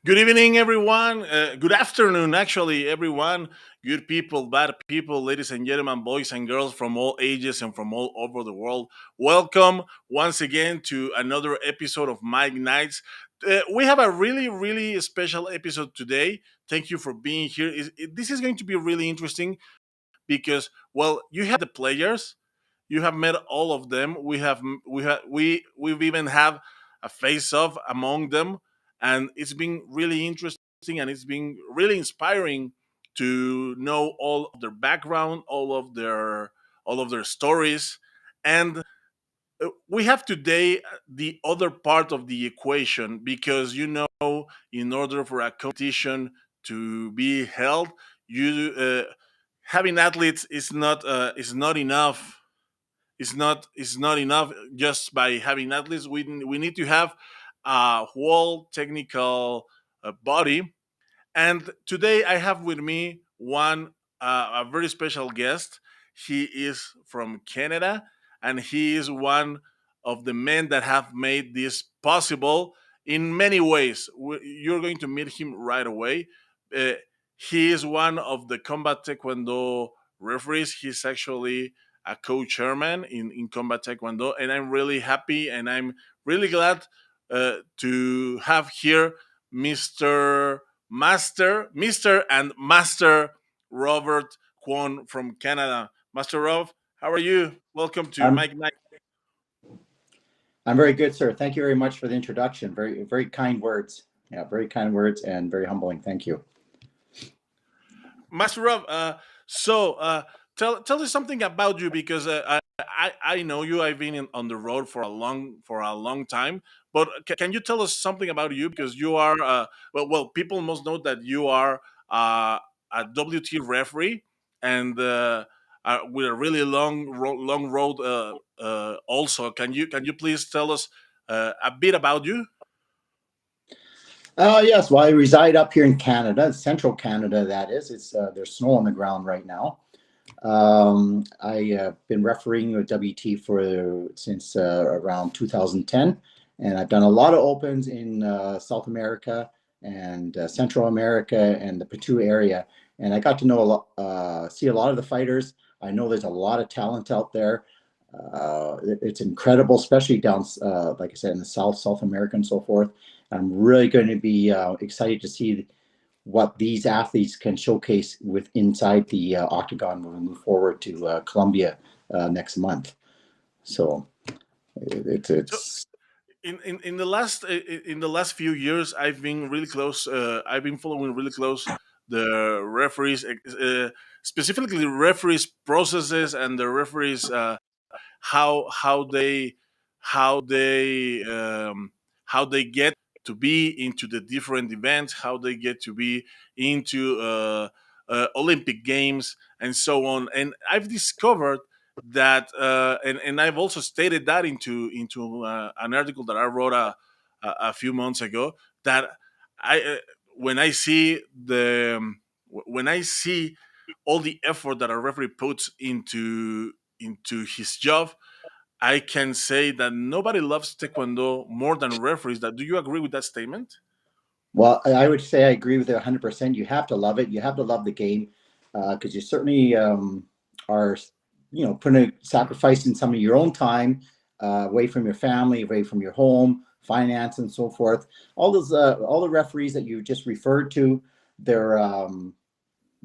Good evening, everyone. Good afternoon, actually, everyone. Good people, bad people, ladies and gentlemen, boys and girls from all ages and from all over the world. Welcome once again to another episode of Mike Nights. We have a really, really special episode today. Thank you for being here. This is going to be really interesting because, well, you have the players, you have met all of them. We've even have a face off among them, and it's been really interesting and it's been really inspiring to know all of their background, all of their stories, and we have today the other part of the equation because in order for a competition to be held, you having athletes is not enough. It's not enough just by having athletes. We need to have a whole technical body. And today I have with me a very special guest. He is from Canada, and he is one of the men that have made this possible in many ways. You're going to meet him right away. Uh, he is one of the Combat Taekwondo referees. He's actually a co-chairman in Combat Taekwondo, and I'm really happy and I'm really glad to have here Mr. and Master Robert Quon from Canada. Master Rob, how are you? Welcome to I'm Mike Night. I'm very good, sir. Thank you very much for the introduction. Very kind words. Yeah, very kind words and very humbling. Thank you. Master Rob, tell us something about you because I know you. I've been on the road for a long time. But can you tell us something about you because you are well people must know that you are a WT referee and with a really long road. Also, can you please tell us a bit about you? Yes, well, I reside up here in Canada, central Canada. That is, it's there's snow on the ground right now. I been refereeing with WT for since around 2010, and I've done a lot of opens in South America and Central America and the Patu area, and I got to know see a lot of the fighters. I know there's a lot of talent out there. It's incredible, especially down, like I said, in the South America and so forth. I'm really going to be excited to see what these athletes can showcase with inside the octagon when we move forward to Colombia next month. So So it's in the last few years, I've been following really close the referees, specifically referees processes and the referees how how they um, how they get to be into the different events, how they get to be into Olympic Games and so on. And I've discovered that, and I've also stated that into an article that I wrote a few months ago. That I when I see when I see all the effort that a referee puts into his job, I can say that nobody loves Taekwondo more than referees. That do you agree with that statement? well, I would say I agree with it 100%. You have to love it. You have to love the game because you certainly are, putting sacrificing some of your own time away from your family, away from your home, finance, and so forth. All the referees that you just referred to, they're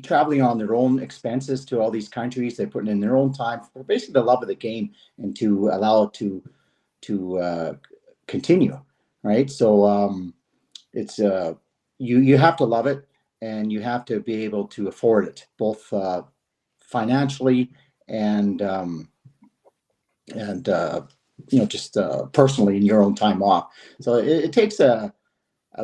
traveling on their own expenses to all these countries. They're putting in their own time for basically the love of the game and to allow it to continue, right? So it's you have to love it, and you have to be able to afford it, both financially and and just personally in your own time off. So it takes a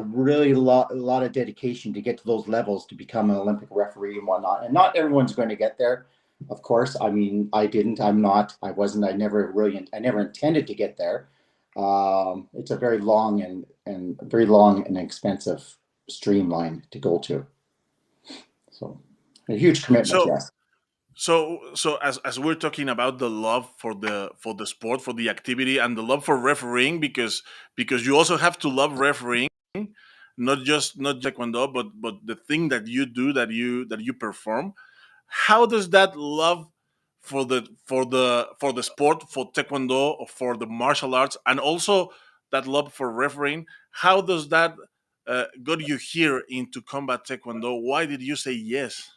really a lot of dedication to get to those levels to become an Olympic referee and whatnot. And not everyone's going to get there, of course. I mean, I didn't. I'm not. I wasn't. I never intended to get there. It's a very long and very long and expensive streamline to go to. So a huge commitment, So yes. as we're talking about the love for the sport, for the activity, and the love for refereeing, because you also have to love refereeing. not taekwondo, but the thing that you do, that you perform. How does that love for the sport, for taekwondo, or for the martial arts, and also that love for refereeing, how does that got you here into combat taekwondo? Why did you say yes?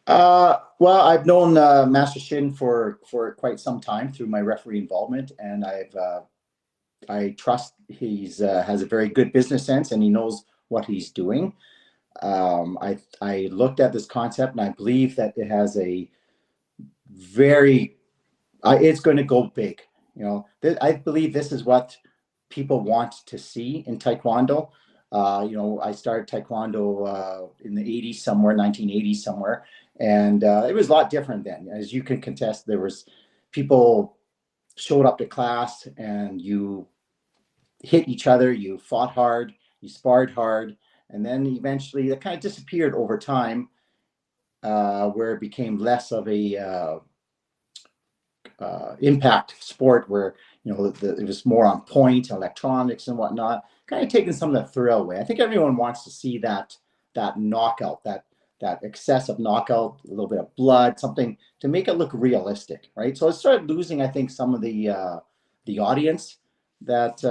Well, I've known Master Shin for quite some time through my referee involvement, and I trust he's has a very good business sense and he knows what he's doing. I looked at this concept and I believe that it has a very it's going to go big. You know, I believe this is what people want to see in Taekwondo. I started Taekwondo in the '80s somewhere, 1980s somewhere, and it was a lot different then. As you can contest, there was people showed up to class and you hit each other, you fought hard, you sparred hard, and then eventually that kind of disappeared over time, where it became less of a impact sport where it was more on point, electronics and whatnot, kind of taking some of the thrill away. I think everyone wants to see that knockout, that excessive knockout, a little bit of blood, something to make it look realistic, right? So it started losing, I think, some of the audience that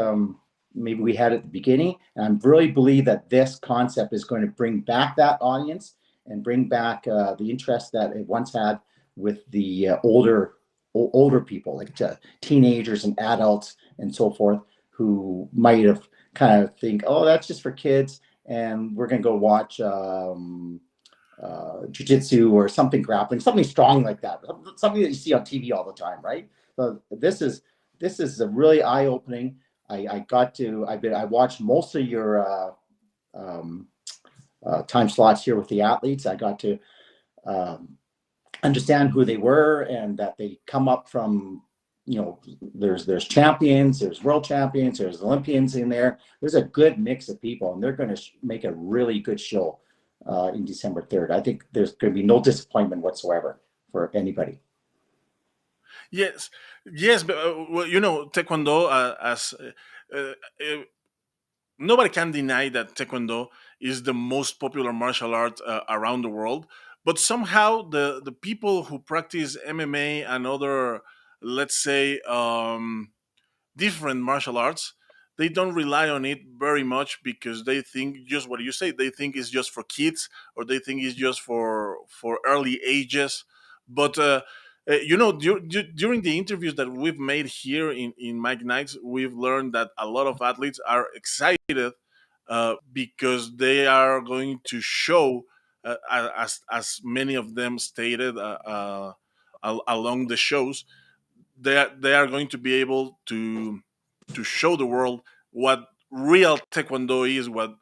maybe we had at the beginning, and I really believe that this concept is going to bring back that audience and bring back the interest that it once had with the older people, like teenagers and adults and so forth, who might have kind of think, oh, that's just for kids, and we're going to go watch jujitsu or something, grappling, something strong like that, something that you see on TV all the time, right? So this is a really eye opening. I watched most of your um, time slots here with the athletes. I got to um, understand who they were and that they come up from, there's champions, there's world champions, there's Olympians in there. There's a good mix of people, and they're going to make a really good show in December 3rd. I think there's going to be no disappointment whatsoever for anybody. Yes, yes, but well, taekwondo, as nobody can deny that taekwondo is the most popular martial art around the world. But somehow the people who practice MMA and other, let's say, different martial arts, they don't rely on it very much because they think just what you say. They think it's just for kids, or they think it's just for early ages. But during the interviews that we've made here in Mike Nights, we've learned that a lot of athletes are excited because they are going to show, as many of them stated along the shows, they are going to be able to show the world what real taekwondo is, what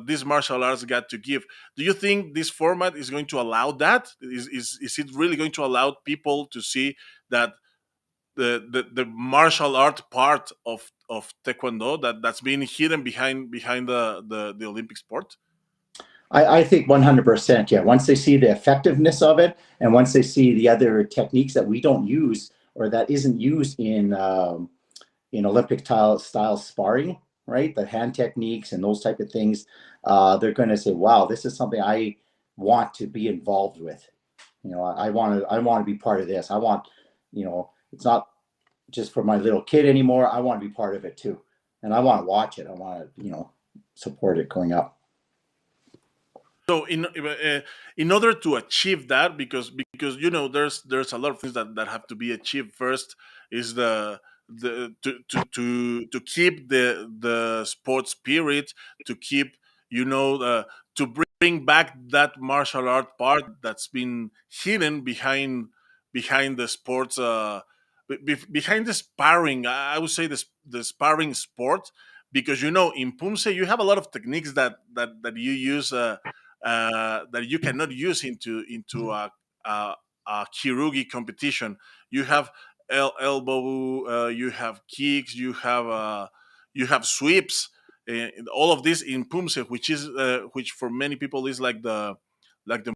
this martial arts got to give. Do you think this format is going to allow that? Is it really going to allow people to see that the martial art part of taekwondo that's being hidden behind the Olympic sport? I think 100%. Yeah. Once they see the effectiveness of it, and once they see the other techniques that we don't use or that isn't used in Olympic style sparring, right? The hand techniques and those type of things, they're going to say, "Wow, this is something I want to be involved with." I want to be part of this. I want, it's not just for my little kid anymore. I want to be part of it too, and I want to watch it. I want to, support it going up. So in order to achieve that, because there's a lot of things that have to be achieved. First is the to keep the sports spirit, to keep, to bring back that martial art part that's been hidden behind the sports, behind the sparring. I would say the sparring sport, because in Pumse you have a lot of techniques that you use, that you cannot use into a Kirugi competition. You have elbow, you have kicks, you have sweeps, all of this in Pumse, which for many people is like the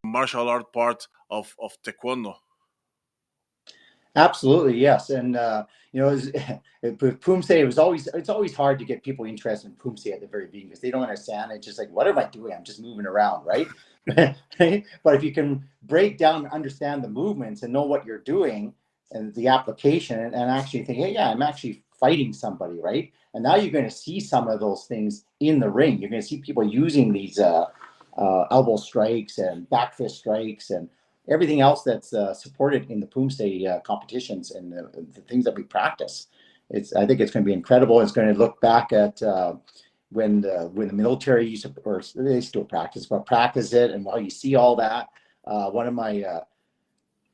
martial art part of taekwondo. Absolutely, yes. And you know, with Pumse, it's always hard to get people interested in Pumse at the very beginning because they don't understand. It's just like, what am I doing? I'm just moving around, right? Right? But if you can break down and understand the movements and know what you're doing and the application, and actually think, hey, yeah, I'm actually fighting somebody, right? And now you're going to see some of those things in the ring. You're going to see people using these elbow strikes and back fist strikes and everything else that's supported in the Poomsae competitions and the things that we practice. I think it's going to be incredible. It's going to look back at when the military used to, or they still practice, but practice it, and while you see all that, one of my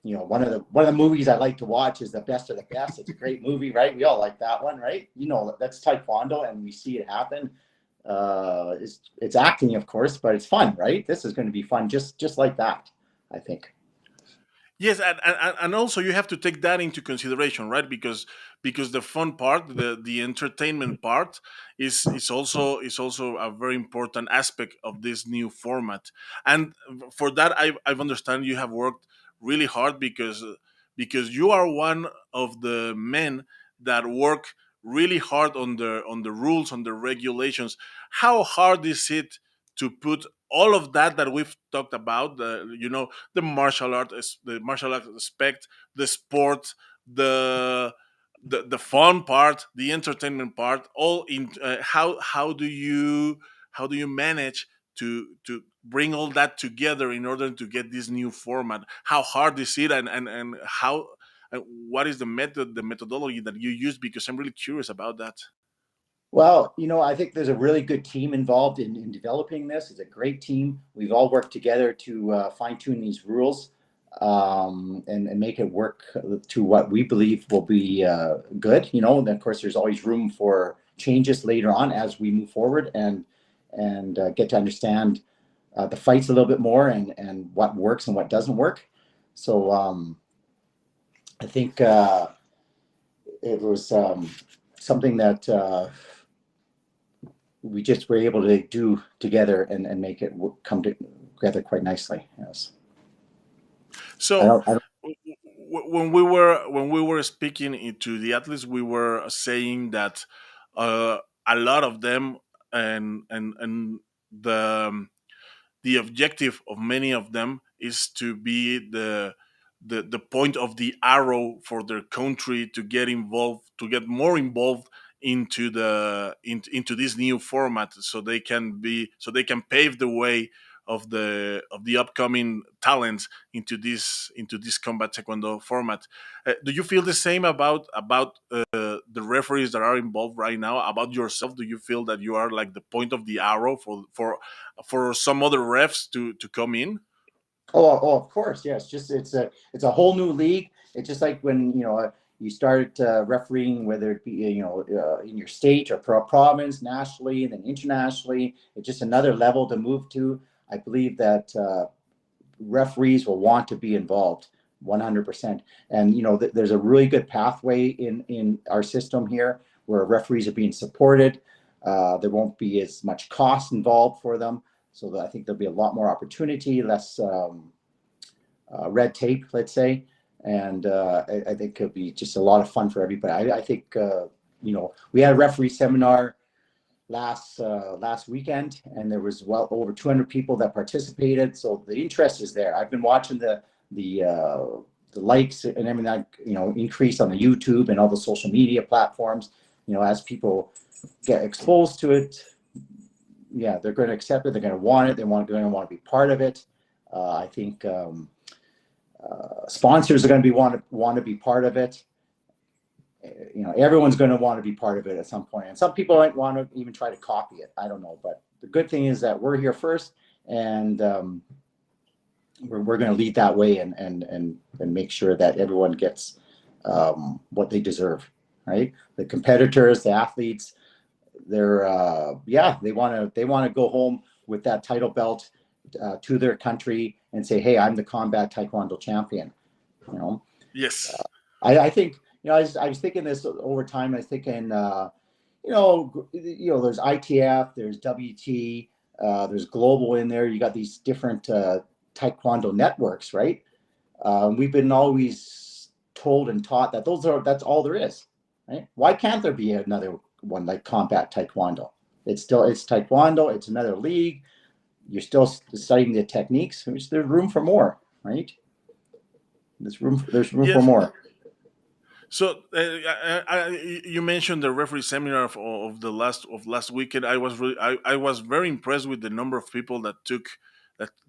one of the movies I like to watch is The Best of the Best. It's a great movie, right? We all like that one, right? You know, that's Taekwondo, and we see it happen. It's acting, of course, but it's fun, right? This is going to be fun, just like that, I think. Yes, and also you have to take that into consideration, right? Because the fun part, the entertainment part, is also a very important aspect of this new format. And for that, I've understand you have worked really hard because you are one of the men that work really hard on the rules, on the regulations. How hard is it to put all of that we've talked about, the martial art, the martial art aspect, the sport, the the fun part, the entertainment part, all in, how do you manage to bring all that together in order to get this new format? How hard is it, and how, what is the methodology that you use? Because I'm really curious about that. Well, I think there's a really good team involved in developing this. It's a great team. We've all worked together to fine tune these rules and make it work to what we believe will be good. And of course, there's always room for changes later on as we move forward and get to understand the fights a little bit more and what works and what doesn't work. So I think it was something that we just were able to do together and make it come together quite nicely. Yes. So I don't, when we were speaking into the athletes, we were saying that a lot of them, and the objective of many of them is to be the point of the arrow for their country, to get involved, to get more involved into this new format, so they can pave the way of the upcoming talents into this combat taekwondo format. Do you feel the same about the referees that are involved right now? About yourself, do you feel that you are like the point of the arrow for some other refs to come in? of course, yes. Just it's a whole new league. It's just like when you start refereeing, whether it be in your state or province, nationally, and then internationally. It's just another level to move to. I believe that referees will want to be involved 100%. And there's a really good pathway in our system here where referees are being supported. There won't be as much cost involved for them, so that I think there'll be a lot more opportunity, less red tape, let's say. And I think it'll be just a lot of fun for everybody. I think we had a referee seminar last weekend, and there was well over 200 people that participated. So the interest is there. I've been watching the likes and everything that increase on the YouTube and all the social media platforms. As people get exposed to it, yeah, they're going to accept it. They're going to want it. They're going to want to be part of it. I think sponsors are going to want to be part of it. Everyone's going to want to be part of it at some point, and some people might want to even try to copy it. I don't know, but the good thing is that we're here first, and we're going to lead that way and make sure that everyone gets what they deserve. Right, the competitors, the athletes, they want to go home with that title belt to their country and say, hey, I'm the combat taekwondo champion. you know Yes. I think I was thinking this over time. I was thinking there's ITF, there's WT, there's global in there. You got these different taekwondo networks, right? We've been always told and taught that that's all there is, right? Why can't there be another one like Combat Taekwondo? It's Taekwondo. It's another league. You're still studying the techniques. There's room for more, right? There's room for Yes. more. So you mentioned the referee seminar of the last weekend. I was very impressed with the number of people that took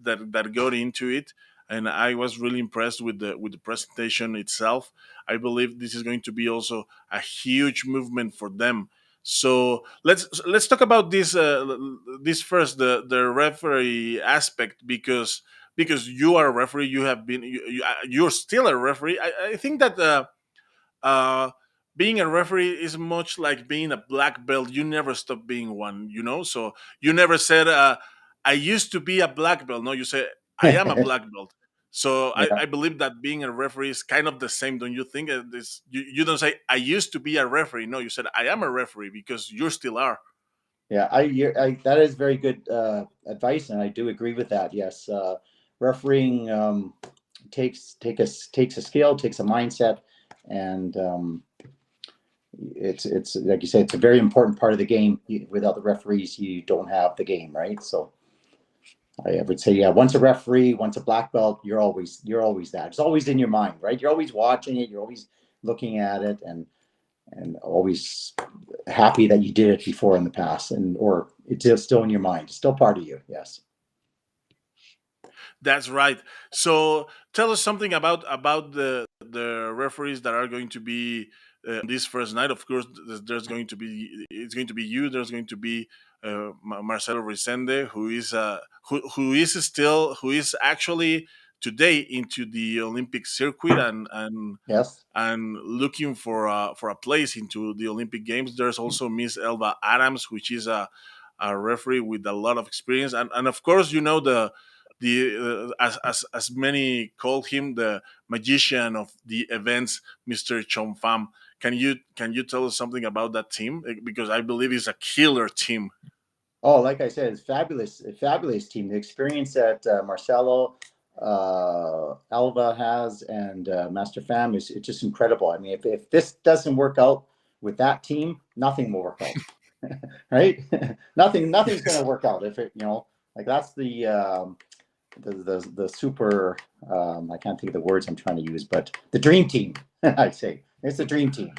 that got into it, and I was really impressed with the presentation itself. I believe this is going to be also a huge movement for them. So let's talk about this first, the referee aspect, because you are a referee. You have been you're still a referee. I think that. Uh, Being a referee is much like being a black belt. You never stop being one, you know. So you never said, "I used to be a black belt." No, you say, "I am a black belt." So Yeah, I believe that being a referee is kind of the same. Don't you think? You don't say, "I used to be a referee." No, you said, "I am a referee," because you still are. yeah. That is very good advice, and I do agree with that. Yes, refereeing takes a skill, takes a mindset, and it's like you say, it's a very important part of the game. Without the referees, you don't have the game, right? So I would say, yeah, once a referee, once a black belt, you're always that. It's always in your mind, right? You're always watching it. You're always looking at it, and always happy that you did it before in the past, and or it's still in your mind, still part of you. Yes. That's right. So tell us something about the referees that are going to be this first night. Of course, there's going to be it's going to be you. There's going to be Marcelo Resende, who is actually today into the Olympic circuit Yes. and looking for a place into the Olympic Games. There's also Miss Elba Adams, which is a referee with a lot of experience, and of course, you know, the as many called him, the magician of the events, Mr. Chom Pham. Can you tell us something about that team? Because I believe it's a killer team. Oh, like I said, it's fabulous, a fabulous team. The experience that Marcelo, Alva has, and Master Fam is it's just incredible. I mean, if this doesn't work out with that team, nothing will work out, right? Nothing's going to work out if it, like that's the super. I can't think of the words I'm trying to use, but the dream team. I'd say it's the dream team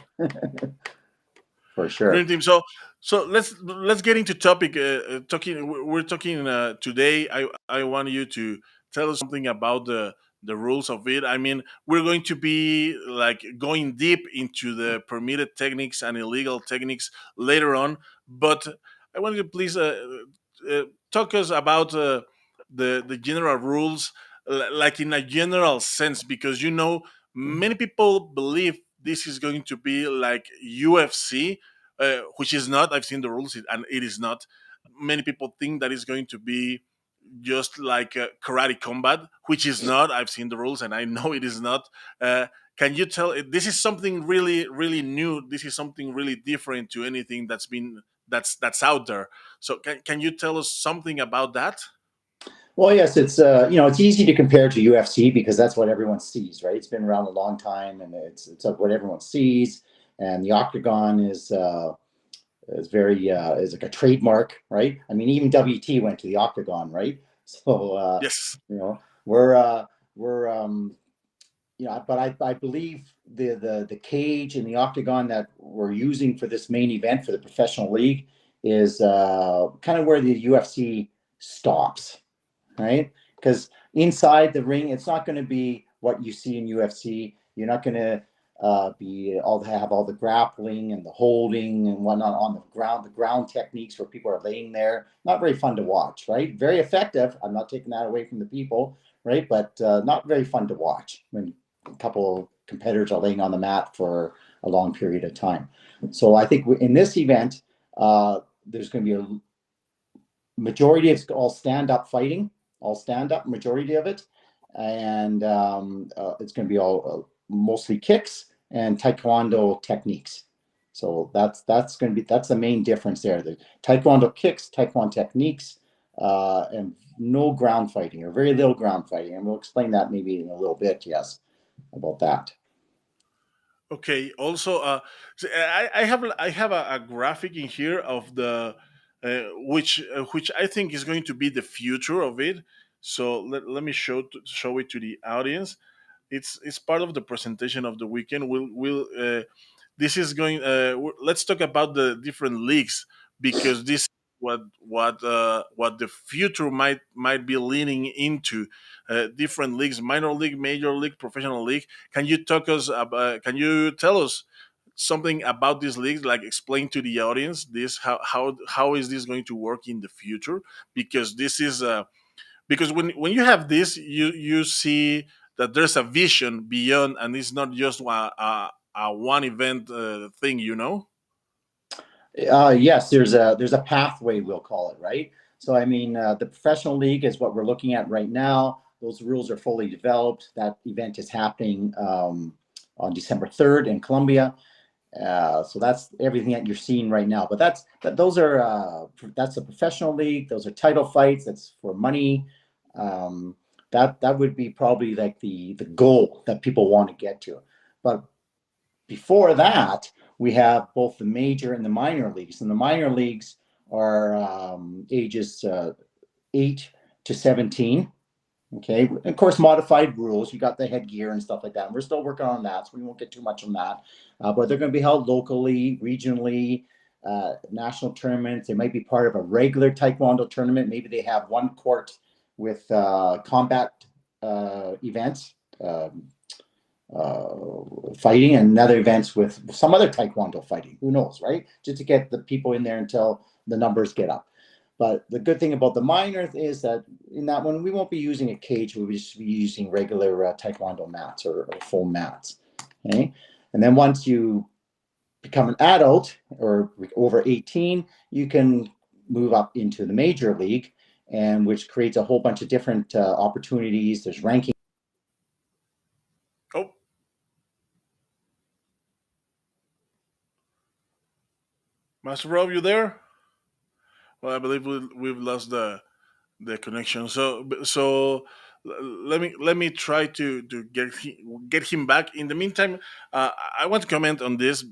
for Dream sure. team. So let's get into topic. Talking we're talking today. I want you to tell us something about the rules of it. I mean, we're going to be like going deep into the permitted techniques and illegal techniques later on. But I want you to please talk us about the general rules, like in a general sense, because you know many people believe this is going to be like UFC, which is not. I've seen the rules, and it is not. Many people think that it's going to be just like karate combat, which is not. I've seen the rules, and I know it is not. Can you tell? This is something really, really new. This is something really different to anything that's out there. So, can you tell us something about that? Well, yes, it's easy to compare to UFC because that's what everyone sees, right? It's been around a long time, and it's what everyone sees. And the octagon is very is like a trademark, right? I mean, even WT went to the octagon, right? So Yes. we're but I believe the cage and the octagon that we're using for this main event for the professional league is kind of where the UFC stops, right? Because inside the ring, it's not going to be what you see in UFC. You're not going to have all the grappling and the holding and whatnot on the ground. The ground techniques where people are laying there, not very fun to watch, right? Very effective. I'm not taking that away from the people, right? But not very fun to watch when a couple competitors are laying on the mat for a long period of time. So I think in this event, there's going to be a majority of all stand up fighting, all stand up, majority of it, and it's going to be all mostly kicks and taekwondo techniques. So that's the main difference there. The taekwondo kicks, taekwondo techniques, and no ground fighting or very little ground fighting, and we'll explain that maybe in a little bit. Yes, about that. Okay. Also, I have a graphic in here of the which I think is going to be the future of it. So let me show it to the audience. It's part of the presentation of the weekend. We'll this is going. Let's talk about the different leagues, because this is what the future might be leaning into. Different leagues: minor league, major league, professional league. Can you tell us something about these leagues? Like, explain to the audience this, how is this going to work in the future? Because this is because when you have this, you see that there's a vision beyond, and it's not just a one event thing, you know. Yes, there's a pathway, we'll call it, right? So I mean, the professional league is what we're looking at right now. Those rules are fully developed. That event is happening on December 3rd in Colombia. So that's everything that you're seeing right now. But that's a professional league. Those are title fights. That's for money. Um, that would be probably like the goal that people want to get to. But before that, we have both the major and the minor leagues. And the minor leagues are ages 8 to 17. Okay, of course, modified rules. You got the headgear and stuff like that. And we're still working on that, so we won't get too much on that. But they're going to be held locally, regionally, national tournaments. They might be part of a regular Taekwondo tournament. Maybe they have one court with combat events, fighting, and other events with some other Taekwondo fighting. Who knows, right? Just to get the people in there until the numbers get up. But the good thing about the minors is that in that one, we won't be using a cage. We'll just be using regular Taekwondo mats or foam mats. Okay. And then once you become an adult or over 18, you can move up into the major league, and which creates a whole bunch of different opportunities. There's ranking. Oh, Master Rob, you there? Well, I believe we've lost the connection. Let me try to get him back. In the meantime, I want to comment on this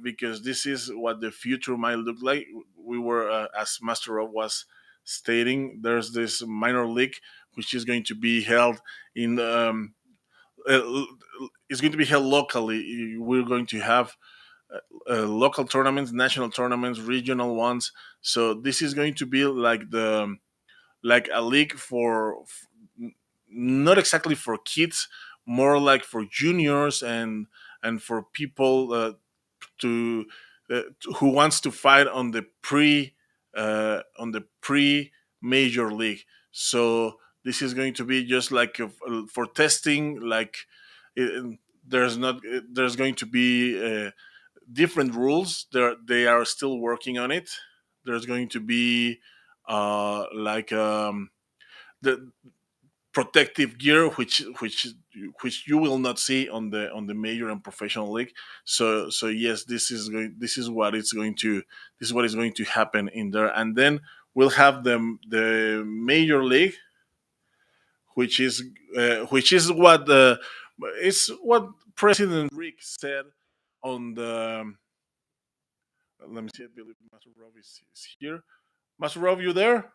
because this is what the future might look like. We were, as Master Rob was stating, there's this minor league which is going to be held in. Uh, it's going to be held locally. We're going to have local tournaments, national tournaments, regional ones. So this is going to be like a league not exactly for kids, more like for juniors and for people to who wants to fight on the pre major league. So this is going to be just like for testing. Like, it, there's going to be different rules. They are still working on it. There's going to be like the protective gear, which you will not see on the major and professional league. So yes, this is what is going to happen in there. And then we'll have the major league, which is what the it's what President Rick said on the. Let me see. I believe Master Rob is here. Master Rob, you there?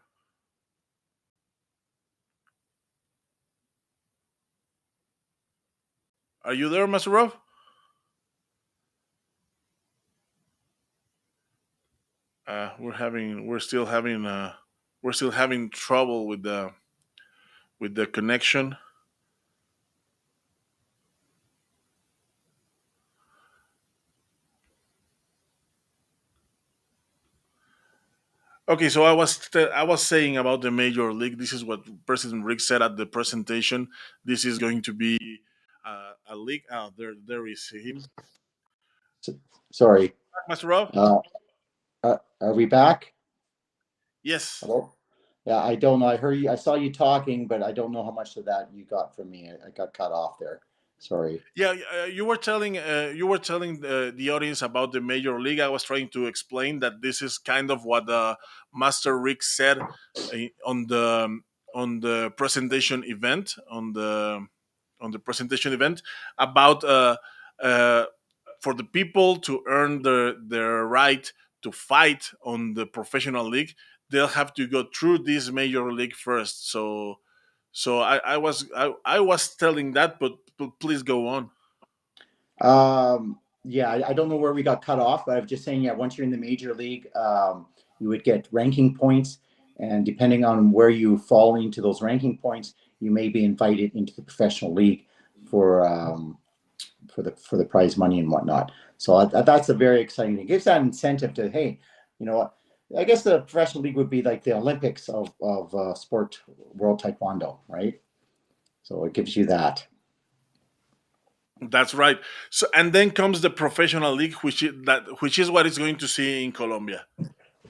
Are you there, Master Rob? We're still having trouble with the connection. Okay, so I was saying about the major league. This is what President Rick said at the presentation. This is going to be a league. Oh, there is him, Sorry. Master Rob. Are we back? Yes. Hello? Yeah, I don't know. I heard you. I saw you talking, but I don't know how much of that you got from me. I got cut off there. Sorry. Yeah, you were telling the audience about the major league. I was trying to explain that this is kind of what Master Rick said on the presentation event, on the presentation event about for the people to earn their right to fight on the professional league, they'll have to go through this major league first. So I was telling that, but please go on. Yeah, I don't know where we got cut off, but I'm just saying, yeah, once you're in the major league, you would get ranking points, and depending on where you fall into those ranking points, you may be invited into the professional league for for the prize money and whatnot. So that's a very exciting thing. It gives that incentive to, hey, you know what? I guess the professional league would be like the Olympics of sport, world taekwondo, right? So it gives you that. That's right. So and then comes the professional league, which is what is going to see in Colombia.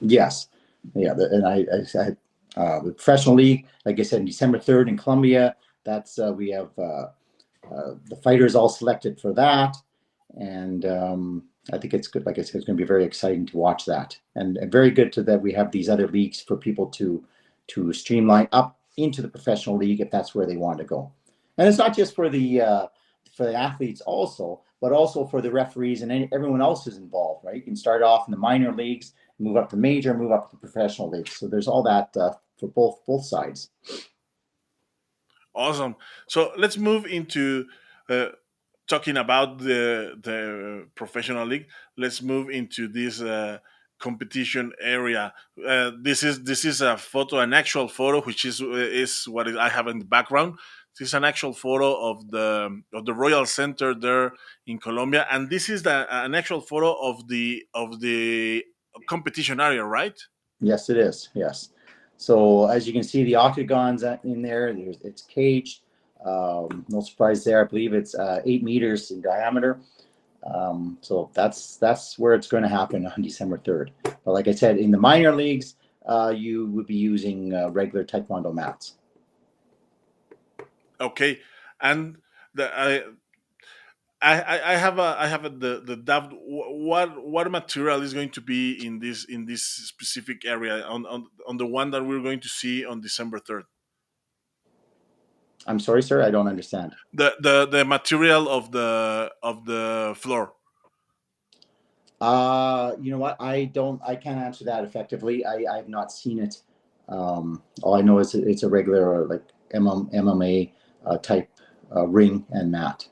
Yes, yeah, and the professional league, like I said, December 3rd in Colombia. That's we have the fighters all selected for that, and I think it's good. Like I said, it's going to be very exciting to watch that, and very good to that we have these other leagues for people to streamline up into the professional league if that's where they want to go. And it's not just for the athletes also, but also for the referees and everyone else who's involved. Right, you can start off in the minor leagues, move up to major, move up to professional leagues. So there's all that for both sides. Awesome. So let's move into uh, talking about the professional league. Let's move into this competition area. This is a photo, an actual photo, which is what I have in the background. This is an actual photo of the Royal Center there in Colombia, and this is an actual photo of the competition area, right? Yes, it is. Yes. So as you can see, the octagon's in there. It's caged. No surprise there. I believe it's 8 meters in diameter. So that's where it's going to happen on December 3rd. But like I said, in the minor leagues, you would be using regular Taekwondo mats. Okay, and the I have the doubt. What material is going to be in this specific area on the one that we're going to see on December 3rd? I'm sorry, sir. I don't understand. The material of the floor. You know what? I can't answer that effectively. I have not seen it. All I know is it's a regular like MMA type ring and mat.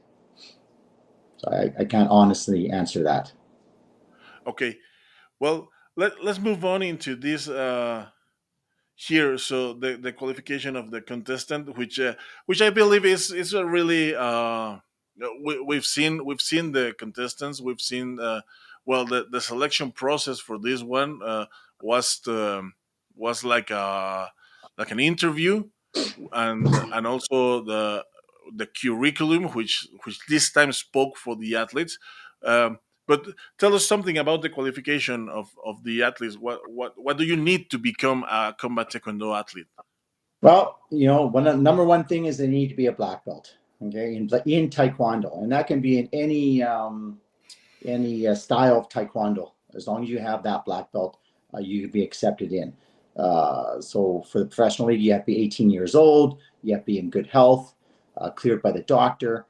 So I can't honestly answer that. Okay, well let's move on into this here. So the qualification of the contestant, which I believe is a really we've seen the contestants, we've seen well the selection process for this one was was like an interview, and also the curriculum, which this time spoke for the athletes. But tell us something about the qualification of the athletes. What do you need to become a combat taekwondo athlete? Well, number one thing is they need to be a black belt. Okay, in Taekwondo, and that can be in any style of Taekwondo. As long as you have that black belt, you can be accepted in. So for the professional league, you have to be 18 years old. You have to be in good health, cleared by the doctor,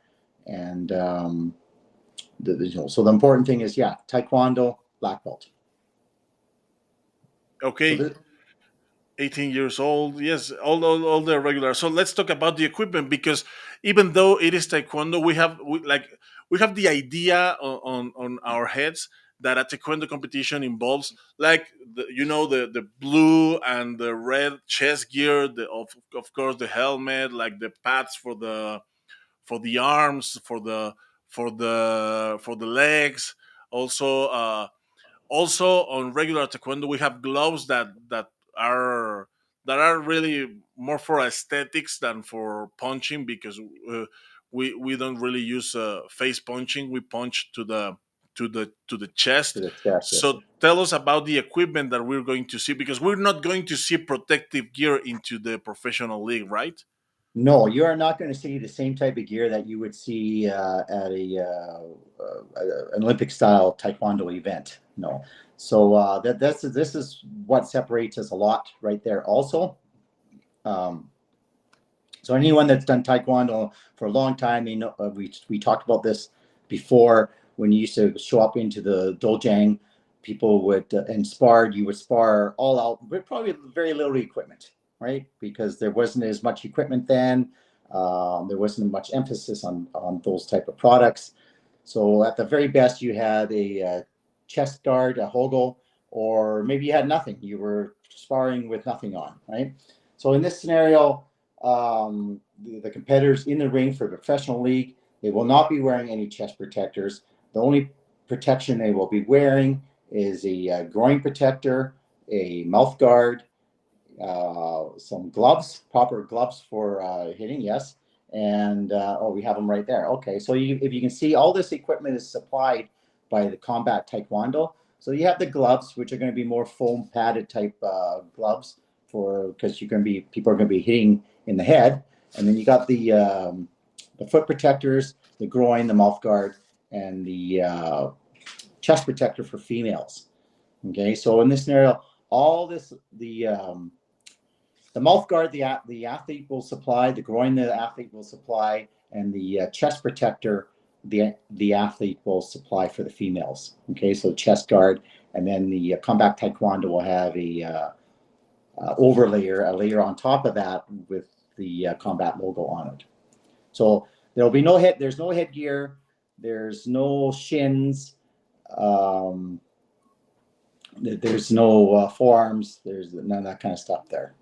and so the important thing is, yeah, Taekwondo black belt. So Okay, 18 years old, yes, all the regular. So let's talk about the equipment, because even though it is taekwondo, we have the idea on our heads that a taekwondo competition involves like the blue and the red chest gear, of course the helmet, like the pads for the arms, for the legs, also also on regular taekwondo we have gloves are that are really more for aesthetics than for punching, because we don't really use face punching. We punch to the to chest. the chest, yes, sir. So tell us about the equipment that we're going to see, because we're not going to see protective gear into the professional league, right? No, you are not going to see the same type of gear that you would see at an Olympic style Taekwondo event. No. So this is what separates us a lot right there. Also, um, so anyone that's done Taekwondo for a long time, we talked about this before. when you used to show up into the dojang, people would and spar. You would spar all out with probably very little equipment, right? Because there wasn't as much equipment then. There wasn't much emphasis on those type of products. So at the very best, you had a chest guard, a hogel, or maybe you had nothing. You were sparring with nothing on, right? So in this scenario, the competitors in the ring for the professional league, they will not be wearing any chest protectors. The only protection they will be wearing is a groin protector, a mouth guard, some gloves, proper gloves for hitting, yes. And oh, we have them right there. Okay, so if you can see, all this equipment is supplied by the Kombat Taekwondo. So you have the gloves, which are going to be more foam padded type gloves for because people are going to be hitting in the head, and then you got the foot protectors, the groin, the mouth guard, and the chest protector for females. Okay, so in this scenario, all this the mouth guard the athlete will supply, the groin the athlete will supply, and the chest protector the athlete will supply for the females. Okay, so chest guard, and then the Kombat Taekwondo will have a a layer on top of that with the combat logo on it. So there'll be no head. There's no headgear. There's no shins. There's no forearms. There's none of that kind of stuff there.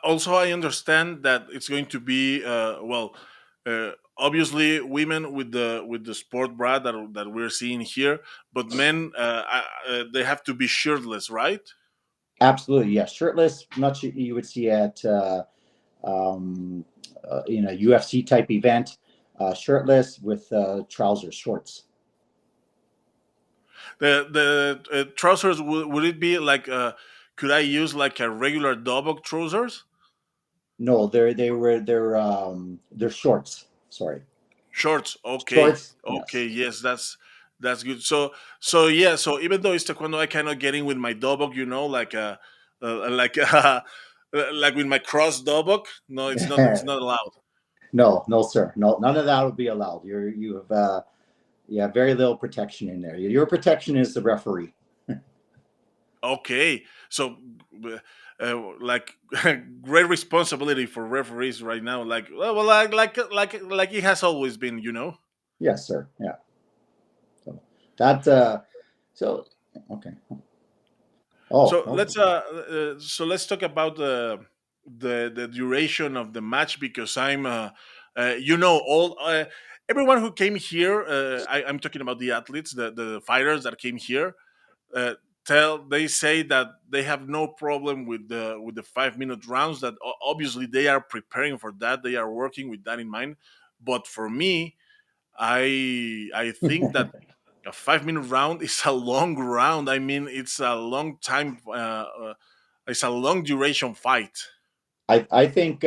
Also, I understand that it's going to be obviously women with the sport bra that we're seeing here, but men they have to be shirtless, right? Absolutely, yes. Shirtless, much you would see at in a UFC type event, shirtless with trousers, shorts. The trousers would it be like could I use like a regular dobok trousers? No, they're shorts. Sorry, Shorts. Okay. shorts. Okay. Yes. Yes, that's good. So yeah. So even though it's taekwondo, I cannot get in with my dobok. You know, like like with my cross dobok. No, it's not. It's not allowed. No, no, sir. No, none of that would be allowed. You have yeah, very little protection in there. Your protection is the referee. Okay. So like great responsibility for referees right now. Like well, like it has always been. You know. Yes, sir. Yeah. So that so okay. Oh, okay. So let's talk about the duration of the match because I'm you know all everyone who came here I'm talking about the athletes the fighters that came here uh, they say that they have no problem with the 5 minute rounds that obviously they are preparing for that they are working with that in mind but for me I think that a 5 minute round is a long round. I mean, it's a long time. It's a long duration fight. I think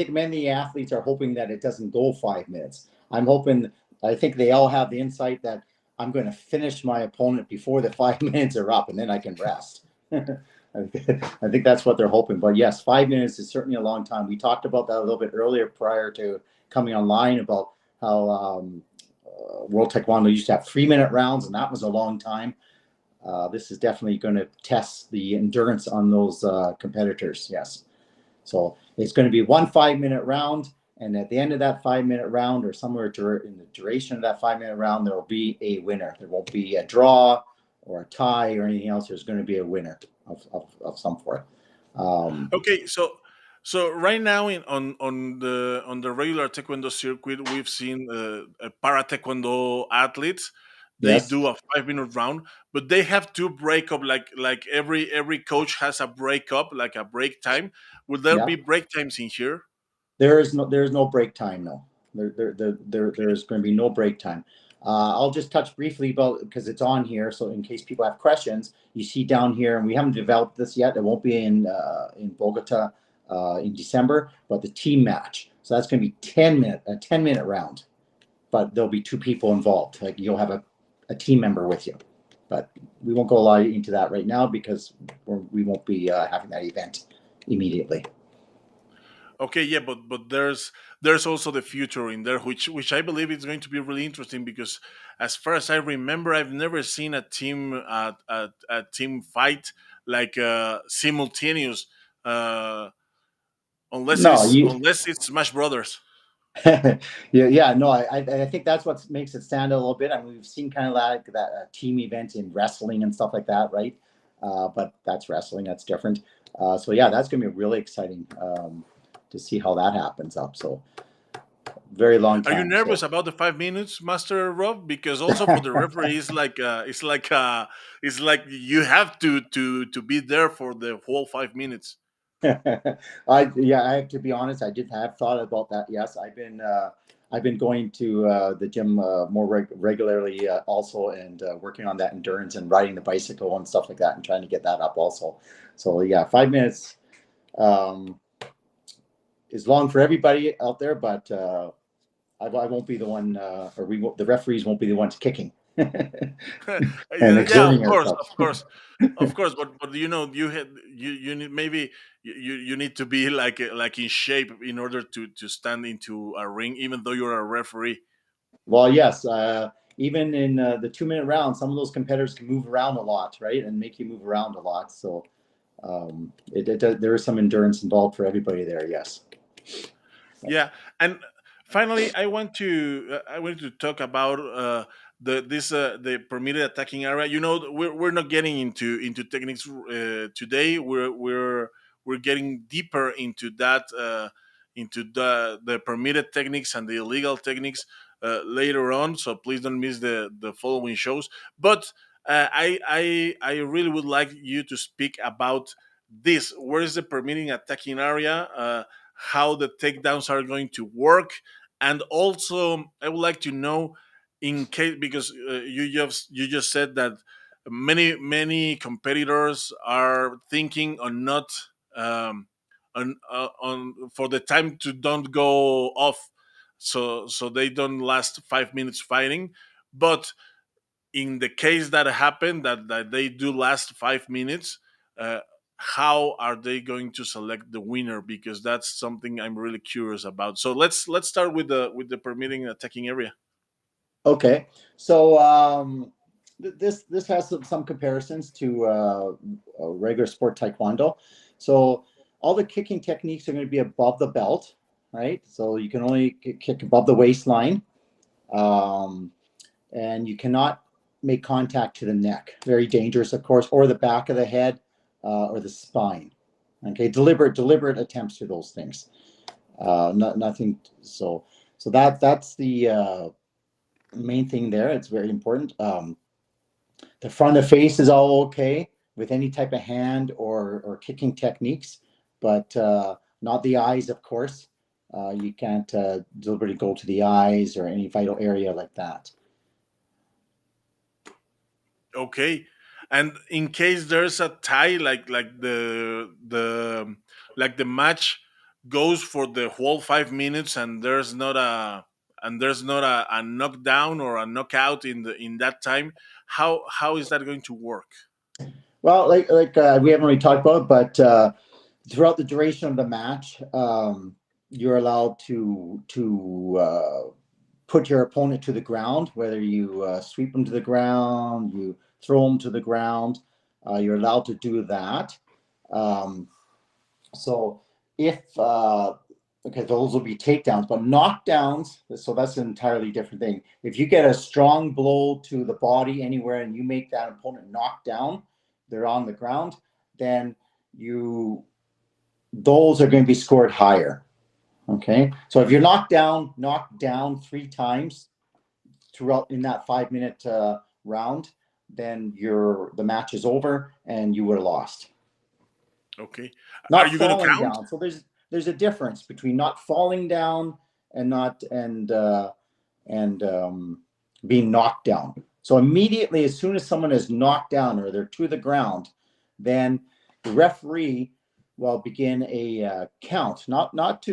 many athletes are hoping that it doesn't go 5 minutes. I'm hoping. I think they all have the insight that I'm going to finish my opponent before the 5 minutes are up, and then I can rest. I think that's what they're hoping. But yes, 5 minutes is certainly a long time. We talked about that a little bit earlier prior to coming online about how World Taekwondo used to have 3 minute rounds, and that was a long time. This is definitely going to test the endurance on those competitors. Yes. So it's going to be one 5 minute round. And at the end of that 5 minute round, or somewhere in the duration of that 5 minute round, there will be a winner. There won't be a draw or a tie or anything else. There's going to be a winner of some sort. Okay, so right now on the regular taekwondo circuit, we've seen para taekwondo athletes. They Yes. do a 5 minute round, but they have to break up like every coach has a break up like a break time. Will there Yeah. be break times in here? There is no break time. No, there's going to be no break time. I'll just touch briefly about because it's on here. So in case people have questions, you see down here, and we haven't developed this yet. It won't be in Bogota in December, but the team match. So that's going to be a 10 minute round, but there'll be two people involved. Like you'll have a team member with you, but we won't go a lot into that right now because we won't be having that event immediately. Okay, yeah, but there's also the future in there, which I believe is going to be really interesting because, as far as I remember, I've never seen a team fight like simultaneous, uh, No, you. unless it's Smash Brothers. Yeah, no, I think that's what makes it stand out a little bit. I mean, we've seen kind of like that team event in wrestling and stuff like that, right? But that's wrestling, that's different. So yeah, that's going to be really exciting to see how that happens up. So very long Are you time. nervous So about the 5 minutes, Master Rob? Because also for the referee, it's like you have to be there for the whole 5 minutes. I have to be honest. I did have thought about that. Yes, I've been going to the gym more regularly also, and working on that endurance and riding the bicycle and stuff like that, and trying to get that up also. So yeah, 5 minutes um, is long for everybody out there, but I won't be the one, or the referees won't be the ones kicking and Yeah, yeah, exerting ourselves. of course, of course. But you need maybe you need to be like in shape in order to stand into a ring, even though you're a referee. Well, yes. Even in the 2 minute round, some of those competitors can move around a lot, right, and make you move around a lot. So there is some endurance involved for everybody there. Yes. Yeah, and finally, I want to talk about the permitted attacking area. You know, we're not getting into techniques today. We're getting deeper into the permitted techniques and the illegal techniques later on. So please don't miss the following shows. But I really would like you to speak about this. Where is the permitting attacking area? How the takedowns are going to work, and also I would like to know, in case, because you just said that many competitors are thinking on not on for the time to don't go off, so they don't last 5 minutes fighting. But in the case that happened, that they do last 5 minutes, uh, how are they going to select the winner? Because that's something I'm really curious about. So let's start with the permitting attacking area. Okay. So this has some comparisons to regular sport taekwondo. So all the kicking techniques are going to be above the belt, right? So you can only kick above the waistline. Um, and you cannot make contact to the neck. Very dangerous, of course, or the back of the head, or the spine. Okay, deliberate attempts to those things. Nothing. So that's the main thing there. It's very important. The front of face is all okay with any type of hand or kicking techniques, but not the eyes, of course. You can't deliberately go to the eyes or any vital area like that. Okay, and in case there's a tie, like the match goes for the whole 5 minutes, and there's not a knockdown or a knockout in that time, how is that going to work? Well, we haven't really talked about, it, but throughout the duration of the match, you're allowed to put your opponent to the ground. Whether you sweep them to the ground, you throw them to the ground, you're allowed to do that. Um, so if okay, those will be takedowns, but knockdowns. So that's an entirely different thing. If you get a strong blow to the body anywhere and you make that opponent knock down, they're on the ground, then you those are going to be scored higher. Okay, so if you're knocked down 3 times throughout in that 5 minute round, then the match is over and you would have lost. Okay, are Not you going to falling count? down. So there's a difference between not falling down and not and being knocked down. So immediately, as soon as someone is knocked down or they're to the ground, then the referee will begin a count. Not not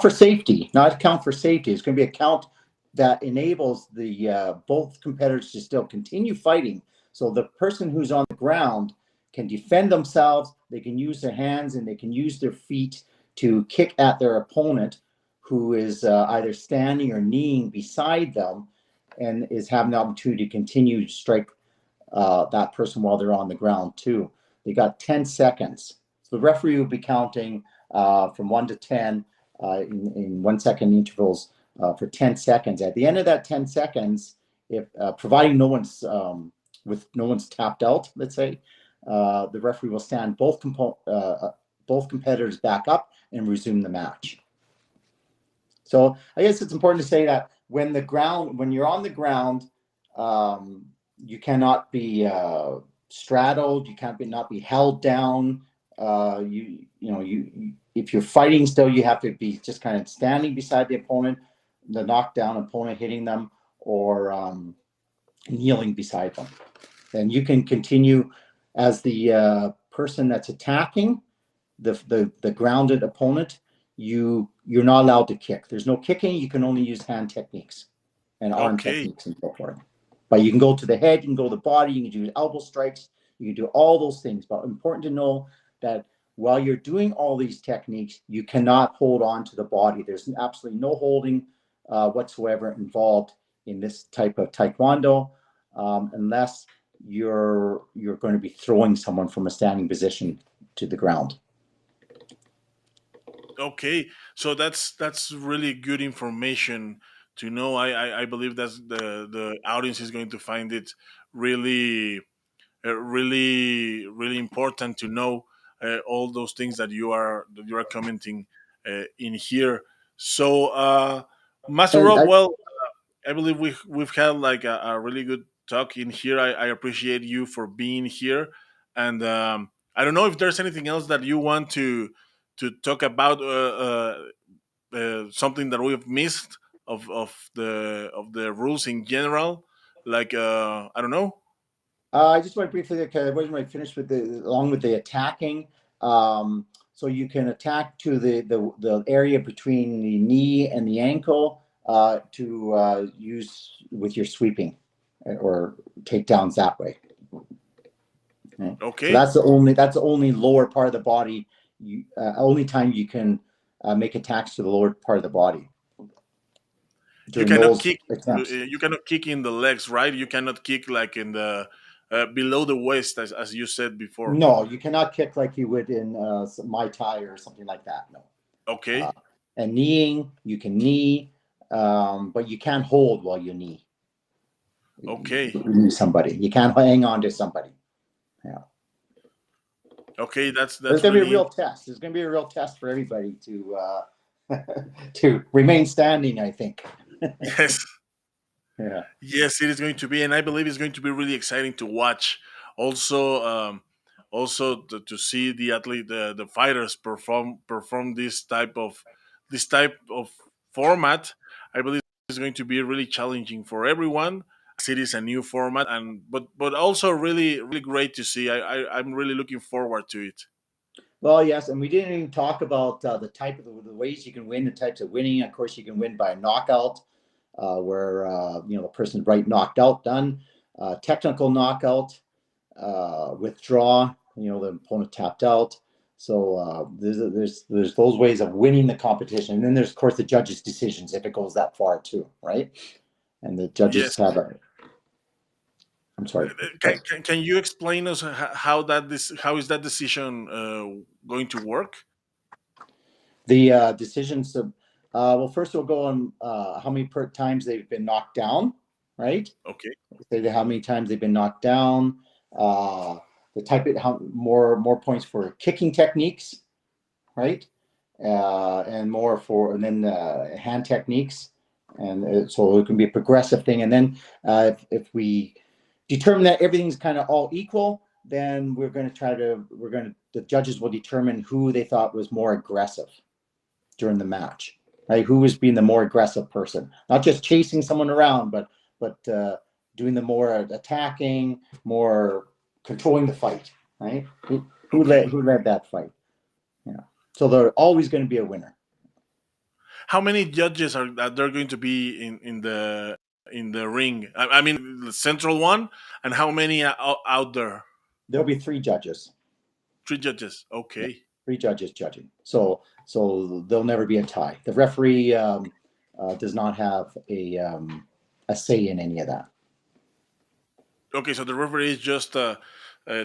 for safety, not a count for safety. It's going to be a count that enables the both competitors to still continue fighting. So the person who's on the ground can defend themselves. They can use their hands and they can use their feet to kick at their opponent, who is either standing or kneeling beside them, and is having the opportunity to continue to strike that person while they're on the ground too. They got 10 seconds. So the referee will be counting from 1 to 10 in 1 second intervals for 10 seconds. At the end of that 10 seconds, if providing no one's tapped out, let's say, the referee will stand both competitors back up and resume the match. So I guess it's important to say that when you're on the ground, you cannot be straddled. You can't not be held down. If you're fighting still, you have to be just kind of standing beside the opponent, the knockdown opponent hitting them, or kneeling beside them. And you can continue as the person that's attacking the grounded opponent. You're not allowed to kick. There's no kicking. You can only use hand techniques and arm Okay. techniques and so forth. But you can go to the head, you can go to the body, you can do elbow strikes, you can do all those things. But important to know that while you're doing all these techniques, you cannot hold on to the body. There's absolutely no holding whatsoever involved in this type of Taekwondo, unless you're going to be throwing someone from a standing position to the ground. Okay, so that's really good information to know. I believe that's the audience is going to find it really really important to know all those things that you are commenting in here. So, Master And Rob, well, I believe we've had like a really good talk in here. I appreciate you for being here, and I don't know if there's anything else that you want to talk about, something that we've missed of the rules in general. Like, I don't know. I just want to briefly, I wasn't really finished with along with the attacking. So you can attack to the area between the knee and the ankle to use with your sweeping or takedowns that way. Okay. So Okay, that's the only lower part of the body. Only time you can make attacks to the lower part of the body you during cannot those kick. attempts. You cannot kick in the legs, right? You cannot kick like in the below the waist, as you said before. No, you cannot kick like you would in Muay Thai or something like that. No. Uh, Okay, and kneeing, you can knee, but you can't hold while you knee. okay, You knee somebody. You can't hang on to somebody. Yeah. okay. But it's That's going to be a really real test. It's going to be a real test for everybody to remain standing, I think. yes. Yeah. Yes, it is going to be, and I believe it's going to be really exciting to watch. Also, also to see the athlete, the fighters perform this type of format. I believe it's going to be really challenging for everyone, as it is a new format, and but also really really great to see. I'm really looking forward to it. Well, yes, and we didn't even talk about the type of the ways you can win, the types of winning. Of course, you can win by knockout, where the person's right knocked out, done. Technical knockout, withdraw. The opponent tapped out. So there's those ways of winning the competition, and then there's of course the judges' decisions if it goes that far too, right? And the judges Yes. have a. I'm sorry. Can you explain us how is that decision going to work? The decisions. Well, first we'll go on how many times they've been knocked down, right? Okay. Say how many times they've been knocked down. Uh, the type of how more points for kicking techniques, right? And then hand techniques, and so it can be a progressive thing. And then if we determine that everything's kind of all equal, then the judges will determine who they thought was more aggressive during the match, right? Who was being the more aggressive person, not just chasing someone around, but doing the more attacking, more controlling the fight, right? Okay. Who led that fight? Yeah. So there's always going to be a winner. How many judges are that there going to be in the ring? I mean, the central one, and how many are out there? There'll be three judges. Three judges. Yeah, Okay. three judges judging. So there'll never be a tie. The referee does not have a say in any of that. Okay, so the referee is just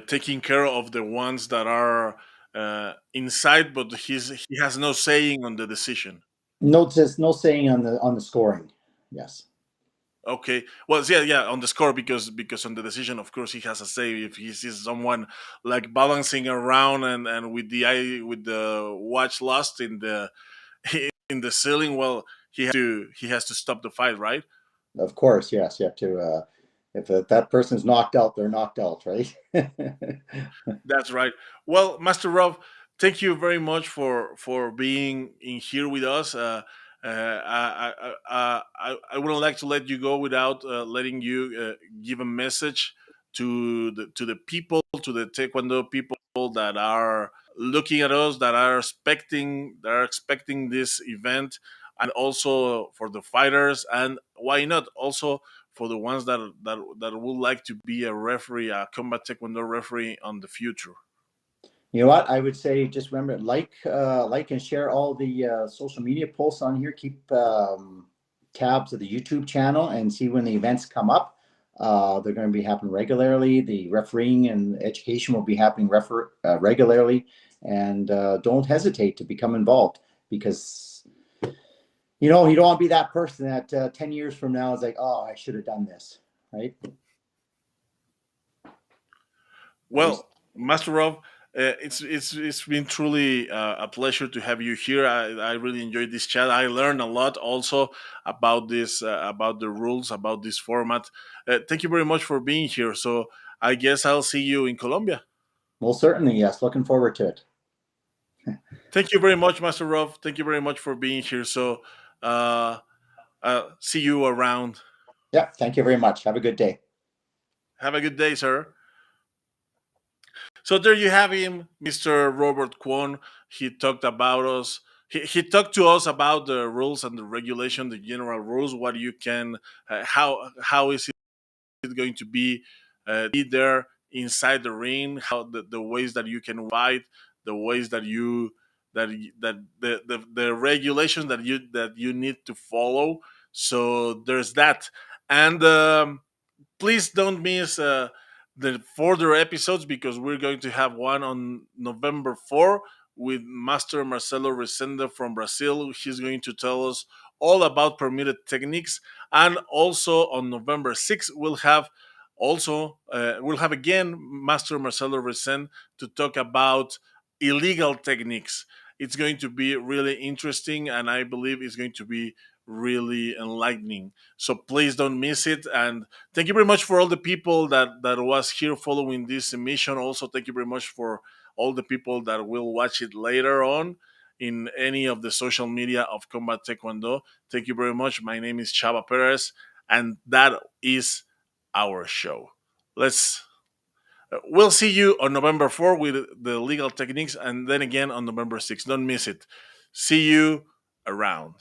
taking care of the ones that are inside, but he has no saying on the decision. No, just no saying on the scoring. Yes, Okay, well, yeah, yeah, on the score because on the decision, of course, he has a say. If he sees someone like balancing around and with the eye with the watch lost in the in the ceiling, well, he has to stop the fight, right? of course. Yes, you have to. If that person's knocked out, they're knocked out, right? That's right. Well, Master Rob, thank you very much for being in here with us. I wouldn't like to let you go without letting you give a message to the people, to the Taekwondo people that are looking at us, that are expecting this event, and also for the fighters, and why not also for the ones that would like to be a referee, a combat taekwondo referee on the future. You know what? I would say just remember like and share all the social media posts on here. Keep tabs of the YouTube channel and see when the events come up. They're going to be happening regularly. The refereeing and education will be happening regularly, and don't hesitate to become involved because you don't want to be that person that 10 years from now is like, oh, I should have done this, right? Always. Well, Master Rob, it's been truly a pleasure to have you here. I really enjoyed this chat. I learned a lot also about this, about the rules, about this format. Thank you very much for being here. So I guess I'll see you in Colombia. Most certainly, yes. Looking forward to it. Thank you very much, Master Rob. Thank you very much for being here. So uh, see you around. Yeah. Thank you very much. Have a good day. Have a good day, sir. So there you have him, Mr. Robert Quon. He talked about us. He talked to us about the rules and the regulation, the general rules. What you can, how is it going to be there inside the ring? How the ways that you can fight, the ways that you that the regulations that you need to follow. So there's that, and please don't miss the further episodes because we're going to have one on November 4 with Master Marcelo Resende from Brazil. He's going to tell us all about permitted techniques. And also on November 6th, we'll have again Master Marcelo Resende to talk about illegal techniques. It's going to be really interesting, and I believe it's going to be really enlightening. So please don't miss it. And thank you very much for all the people that was here following this emission. Also, thank you very much for all the people that will watch it later on in any of the social media of Combat Taekwondo. Thank you very much. My name is Chava Perez, and that is our show. Let's we'll see you on November 4 with the legal techniques, and then again on November 6. Don't miss it. See you around.